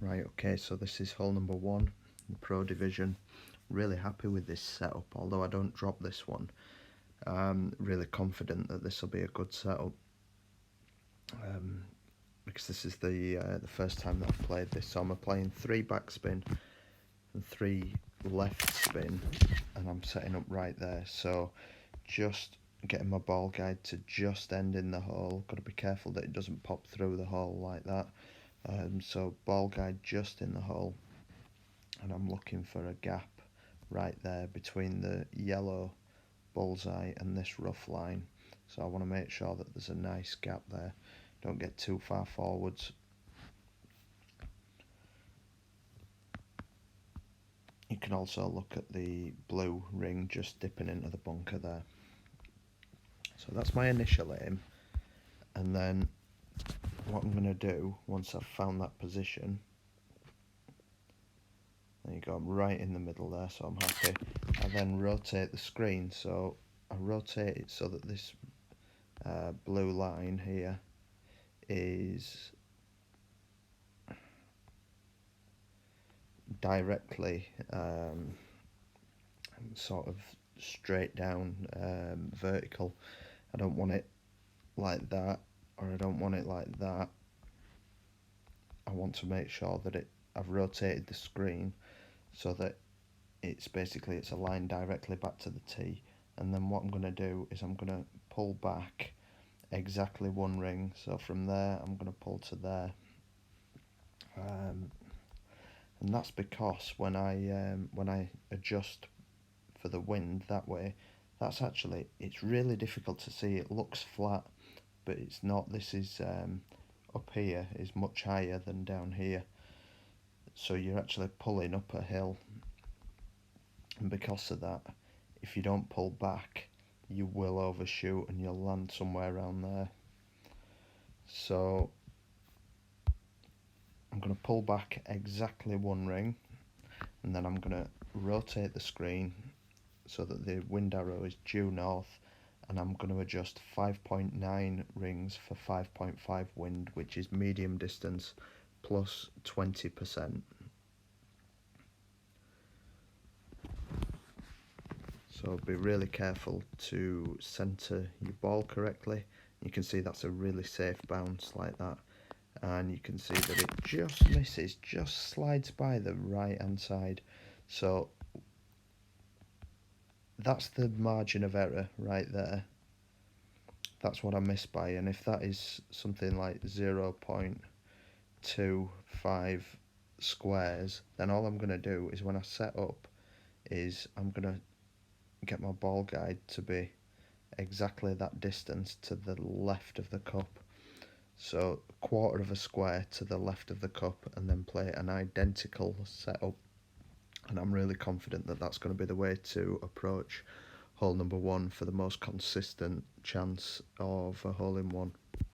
Right, okay, so this is hole number one, the Pro Division. Really happy with this setup, although I don't drop this one. I'm really confident that this will be a good setup, because this is the first time that I've played this. So I'm playing 3 backspin and 3 left spin, and I'm setting up right there. So just getting my ball guide to just end in the hole. Got to be careful that it doesn't pop through the hole like that. So ball guide just in the hole, and I'm looking for a gap right there between the yellow bullseye and this rough line. So I want to make sure that there's a nice gap there. Don't get too far forwards. You can also look at the blue ring just dipping into the bunker there. So that's my initial aim, and then what I'm going to do once I've found that position, there you go, I'm right in the middle there, so I'm happy. I then rotate the screen, so I rotate it so that this blue line here is directly sort of straight down, vertical. I don't want it like that, or I don't want it like that. I want to make sure that I've rotated the screen so that it's a line directly back to the tee. And then what I'm going to do is I'm going to pull back exactly 1 ring. So from there I'm going to pull to there, and that's because when I adjust for the wind that way, it's really difficult to see. It looks flat, but it's not. This is up here is much higher than down here, so you're actually pulling up a hill, and because of that, if you don't pull back, you will overshoot and you'll land somewhere around there. So I'm going to pull back exactly 1 ring, and then I'm going to rotate the screen so that the wind arrow is due north, and I'm going to adjust 5.9 rings for 5.5 wind, which is medium distance plus 20%. So be really careful to centre your ball correctly. You can see that's a really safe bounce like that, and you can see that it just misses, just slides by the right hand side. So that's the margin of error right there. That's what I missed by, and if that is something like 0.25 squares, then all I'm going to do is when I set up is I'm going to get my ball guide to be exactly that distance to the left of the cup. So 1/4 of a square to the left of the cup, and then play an identical setup. And I'm really confident that that's going to be the way to approach hole number one for the most consistent chance of a hole in one.